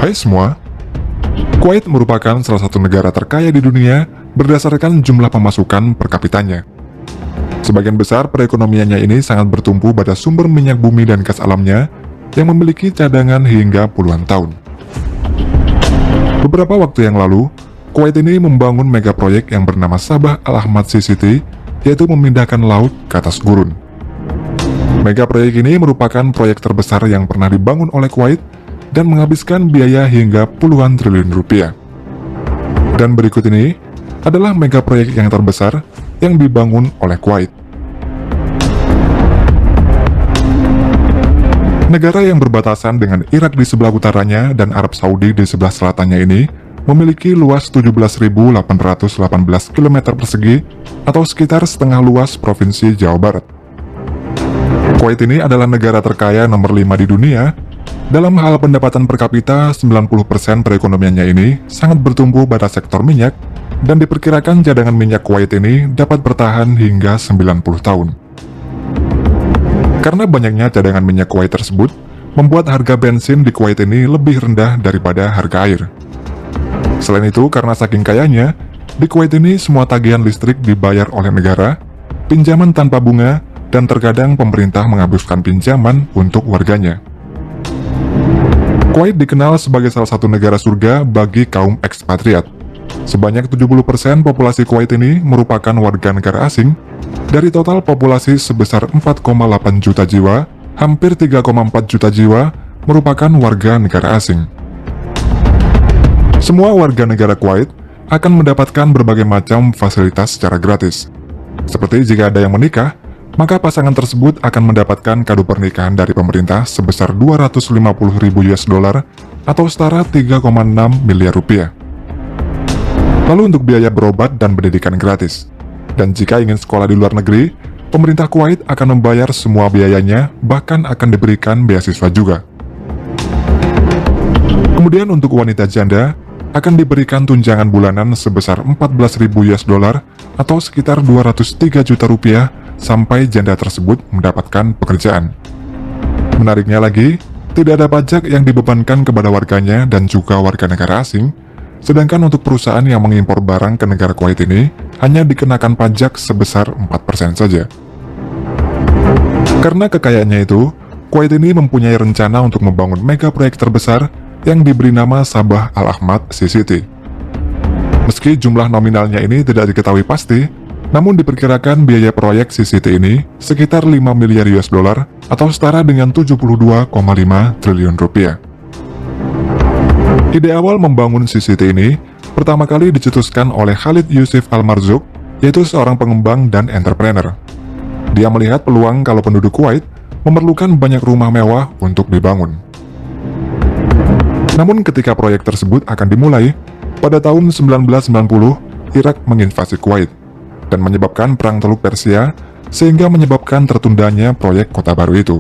Hai semua, Kuwait merupakan salah satu negara terkaya di dunia berdasarkan jumlah pemasukan per kapitanya. Sebagian besar perekonomiannya ini sangat bertumpu pada sumber minyak bumi dan gas alamnya yang memiliki cadangan hingga puluhan tahun. Beberapa waktu yang lalu, Kuwait ini membangun mega proyek yang bernama Sabah Al Ahmad Sea City, yaitu memindahkan laut ke atas gurun. Mega proyek ini merupakan proyek terbesar yang pernah dibangun oleh Kuwait dan menghabiskan biaya hingga puluhan triliun rupiah. Dan berikut ini adalah mega proyek yang terbesar yang dibangun oleh Kuwait. Negara yang berbatasan dengan Irak di sebelah utaranya dan Arab Saudi di sebelah selatannya ini memiliki luas 17.818 km persegi atau sekitar setengah luas Provinsi Jawa Barat. Kuwait ini adalah negara terkaya nomor 5 di dunia. Dalam hal pendapatan per kapita, 90% perekonomiannya ini sangat bertumpu pada sektor minyak, dan diperkirakan cadangan minyak Kuwait ini dapat bertahan hingga 90 tahun. Karena banyaknya cadangan minyak Kuwait tersebut, membuat harga bensin di Kuwait ini lebih rendah daripada harga air. Selain itu, karena saking kayanya, di Kuwait ini semua tagihan listrik dibayar oleh negara, pinjaman tanpa bunga, dan terkadang pemerintah menghabiskan pinjaman untuk warganya. Kuwait dikenal sebagai salah satu negara surga bagi kaum ekspatriat. Sebanyak 70% populasi Kuwait ini merupakan warga negara asing. Dari total populasi sebesar 4,8 juta jiwa, hampir 3,4 juta jiwa merupakan warga negara asing. Semua warga negara Kuwait akan mendapatkan berbagai macam fasilitas secara gratis. Seperti jika ada yang menikah, maka pasangan tersebut akan mendapatkan kado pernikahan dari pemerintah sebesar 250.000 US dollar atau setara 3,6 miliar rupiah. Lalu untuk biaya berobat dan pendidikan gratis. Dan jika ingin sekolah di luar negeri, pemerintah Kuwait akan membayar semua biayanya, bahkan akan diberikan beasiswa juga. Kemudian untuk wanita janda, akan diberikan tunjangan bulanan sebesar 14.000 US dollar atau sekitar 203 juta rupiah sampai janda tersebut mendapatkan pekerjaan. Menariknya lagi, tidak ada pajak yang dibebankan kepada warganya dan juga warga negara asing, sedangkan untuk perusahaan yang mengimpor barang ke negara Kuwait ini hanya dikenakan pajak sebesar 4% saja. Karena kekayaannya itu, Kuwait ini mempunyai rencana untuk membangun mega proyek terbesar yang diberi nama Sabah Al Ahmad Sea City. Meski jumlah nominalnya ini tidak diketahui pasti, namun diperkirakan biaya proyek Sea City ini sekitar 5 miliar US dollar atau setara dengan 72,5 triliun rupiah. Ide awal membangun Sea City ini pertama kali dicetuskan oleh Khalid Yusuf Al-Marzouk, yaitu seorang pengembang dan entrepreneur. Dia melihat peluang kalau penduduk Kuwait memerlukan banyak rumah mewah untuk dibangun. Namun ketika proyek tersebut akan dimulai, pada tahun 1990, Irak menginvasi Kuwait dan menyebabkan Perang Teluk Persia, sehingga menyebabkan tertundanya proyek kota baru itu.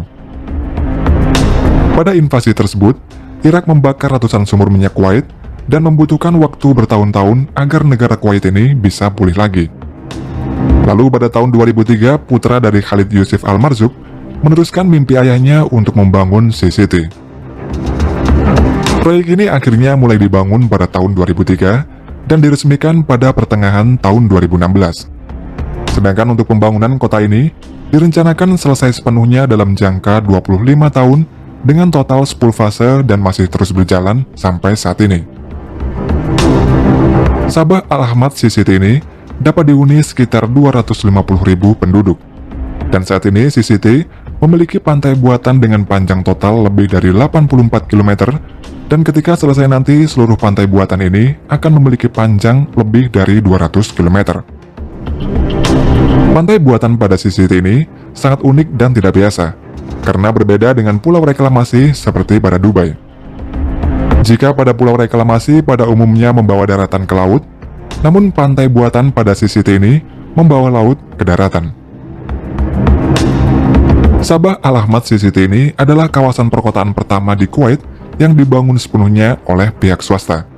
Pada invasi tersebut, Irak membakar ratusan sumur minyak Kuwait dan membutuhkan waktu bertahun-tahun agar negara Kuwait ini bisa pulih lagi. Lalu pada tahun 2003, putra dari Khalid Yusuf Al-Marzouk meneruskan mimpi ayahnya untuk membangun Sea City. Proyek ini akhirnya mulai dibangun pada tahun 2003 dan diresmikan pada pertengahan tahun 2016. Sedangkan untuk pembangunan kota ini direncanakan selesai sepenuhnya dalam jangka 25 tahun dengan total 10 fase dan masih terus berjalan sampai saat ini. Sabah Al Ahmad Sea City ini dapat dihuni sekitar 250.000 penduduk. Dan saat ini Sea City memiliki pantai buatan dengan panjang total lebih dari 84 km, dan ketika selesai nanti seluruh pantai buatan ini akan memiliki panjang lebih dari 200 km. Pantai buatan pada Sea City ini sangat unik dan tidak biasa, karena berbeda dengan pulau reklamasi seperti pada Dubai. Jika pada pulau reklamasi pada umumnya membawa daratan ke laut, namun pantai buatan pada Sea City ini membawa laut ke daratan. Sabah Al Ahmad Sea City ini adalah kawasan perkotaan pertama di Kuwait yang dibangun sepenuhnya oleh pihak swasta.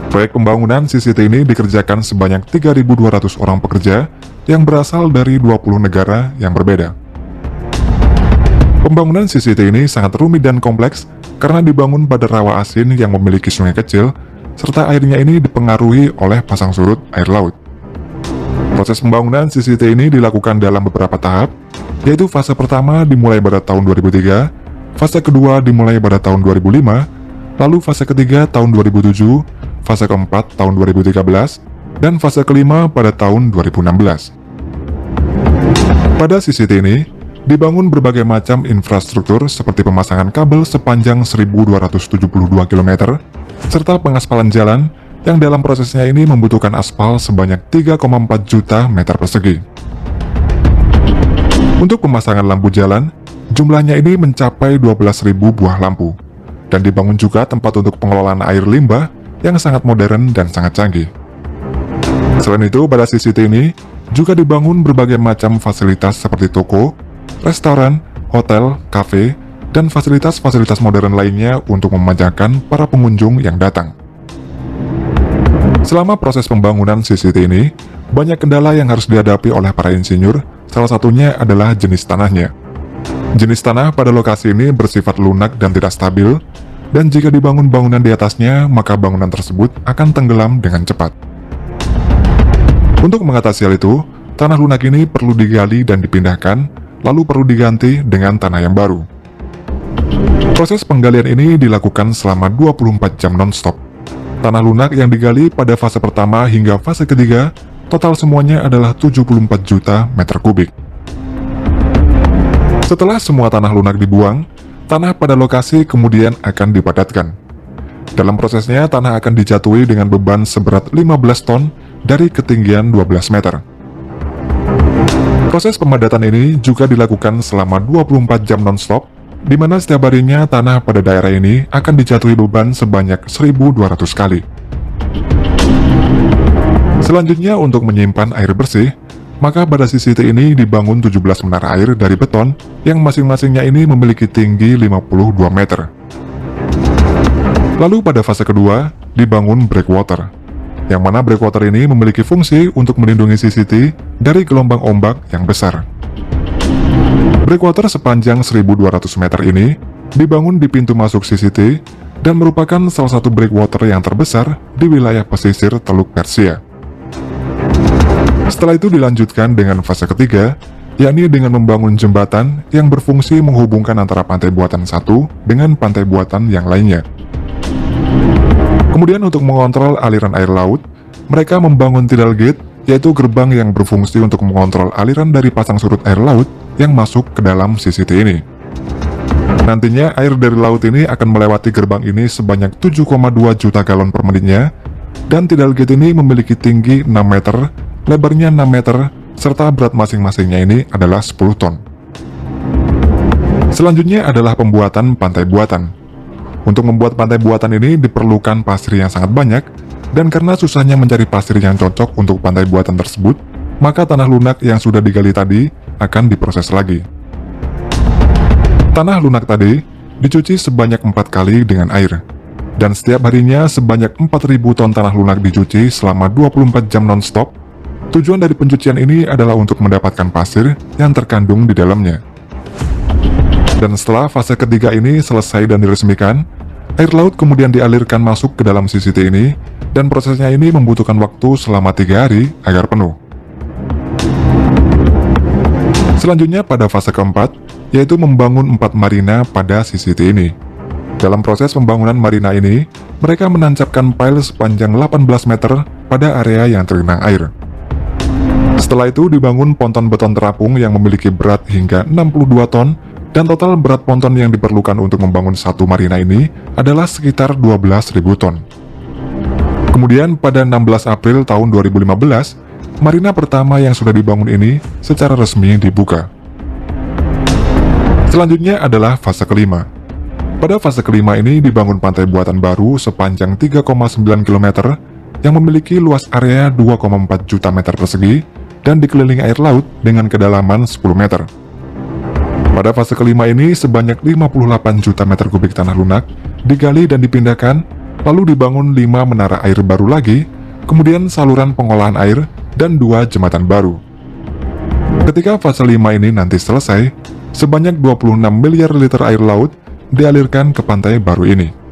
Proyek pembangunan Sea City ini dikerjakan sebanyak 3.200 orang pekerja yang berasal dari 20 negara yang berbeda. Pembangunan CCT ini sangat rumit dan kompleks karena dibangun pada rawa asin yang memiliki sungai kecil, serta airnya ini dipengaruhi oleh pasang surut air laut. Proses pembangunan CCT ini dilakukan dalam beberapa tahap, yaitu fase pertama dimulai pada tahun 2003, fase kedua dimulai pada tahun 2005, lalu fase ketiga tahun 2007, fase keempat tahun 2013, dan fase kelima pada tahun 2016. Pada CCT ini, dibangun berbagai macam infrastruktur seperti pemasangan kabel sepanjang 1.272 km, serta pengaspalan jalan yang dalam prosesnya ini membutuhkan aspal sebanyak 3,4 juta meter persegi. Untuk pemasangan lampu jalan, jumlahnya ini mencapai 12.000 buah lampu, dan dibangun juga tempat untuk pengelolaan air limbah yang sangat modern dan sangat canggih. Selain itu, pada CCT ini juga dibangun berbagai macam fasilitas seperti toko, restoran, hotel, kafe, dan fasilitas-fasilitas modern lainnya untuk memanjakan para pengunjung yang datang. Selama proses pembangunan CCT ini, banyak kendala yang harus dihadapi oleh para insinyur, salah satunya adalah jenis tanahnya. Jenis tanah pada lokasi ini bersifat lunak dan tidak stabil, dan jika dibangun bangunan di atasnya, maka bangunan tersebut akan tenggelam dengan cepat. Untuk mengatasi hal itu, tanah lunak ini perlu digali dan dipindahkan, lalu perlu diganti dengan tanah yang baru. Proses penggalian ini dilakukan selama 24 jam non-stop. Tanah lunak yang digali pada fase pertama hingga fase ketiga, total semuanya adalah 74 juta meter kubik. Setelah semua tanah lunak dibuang, tanah pada lokasi kemudian akan dipadatkan. Dalam prosesnya, tanah akan dijatuhi dengan beban seberat 15 ton dari ketinggian 12 meter. Proses pemadatan ini juga dilakukan selama 24 jam non-stop, di mana setiap harinya tanah pada daerah ini akan dijatuhi beban sebanyak 1.200 kali. Selanjutnya, untuk menyimpan air bersih, maka pada CCT ini dibangun 17 menara air dari beton yang masing-masingnya ini memiliki tinggi 52 meter. Lalu pada fase kedua, dibangun breakwater, yang mana breakwater ini memiliki fungsi untuk melindungi CCT dari gelombang ombak yang besar. Breakwater sepanjang 1.200 meter ini dibangun di pintu masuk CCT dan merupakan salah satu breakwater yang terbesar di wilayah pesisir Teluk Persia. Setelah itu dilanjutkan dengan fase ketiga, yakni dengan membangun jembatan yang berfungsi menghubungkan antara pantai buatan satu dengan pantai buatan yang lainnya. Kemudian untuk mengontrol aliran air laut, mereka membangun tidal gate, yaitu gerbang yang berfungsi untuk mengontrol aliran dari pasang surut air laut yang masuk ke dalam CCT ini. Nantinya air dari laut ini akan melewati gerbang ini sebanyak 7,2 juta galon per menitnya, dan tidal gate ini memiliki tinggi 6 meter, lebarnya 6 meter, serta berat masing-masingnya ini adalah 10 ton. Selanjutnya adalah pembuatan pantai buatan. Untuk membuat pantai buatan ini diperlukan pasir yang sangat banyak, dan karena susahnya mencari pasir yang cocok untuk pantai buatan tersebut, maka tanah lunak yang sudah digali tadi akan diproses lagi. Tanah lunak tadi dicuci sebanyak 4 kali dengan air, dan setiap harinya sebanyak 4.000 ton tanah lunak dicuci selama 24 jam non-stop. Tujuan dari pencucian ini adalah untuk mendapatkan pasir yang terkandung di dalamnya. Dan setelah fase ketiga ini selesai dan diresmikan, air laut kemudian dialirkan masuk ke dalam CCT ini, dan prosesnya ini membutuhkan waktu selama 3 hari agar penuh. Selanjutnya pada fase keempat, yaitu membangun 4 marina pada CCT ini. Dalam proses pembangunan marina ini, mereka menancapkan pile sepanjang 18 meter pada area yang tergenang air. Setelah itu dibangun ponton beton terapung yang memiliki berat hingga 62 ton, dan total berat ponton yang diperlukan untuk membangun satu marina ini adalah sekitar 12.000 ton. Kemudian pada 16 April tahun 2015, marina pertama yang sudah dibangun ini secara resmi dibuka. Selanjutnya adalah fase kelima. Pada fase kelima ini dibangun pantai buatan baru sepanjang 3,9 km yang memiliki luas area 2,4 juta meter persegi dan dikelilingi air laut dengan kedalaman 10 meter. Pada fase kelima ini, sebanyak 58 juta meter kubik tanah lunak digali dan dipindahkan, lalu dibangun 5 menara air baru lagi, kemudian saluran pengolahan air, dan 2 jembatan baru. Ketika fase 5 ini nanti selesai, Sebanyak 26 miliar liter air laut dialirkan ke pantai baru ini.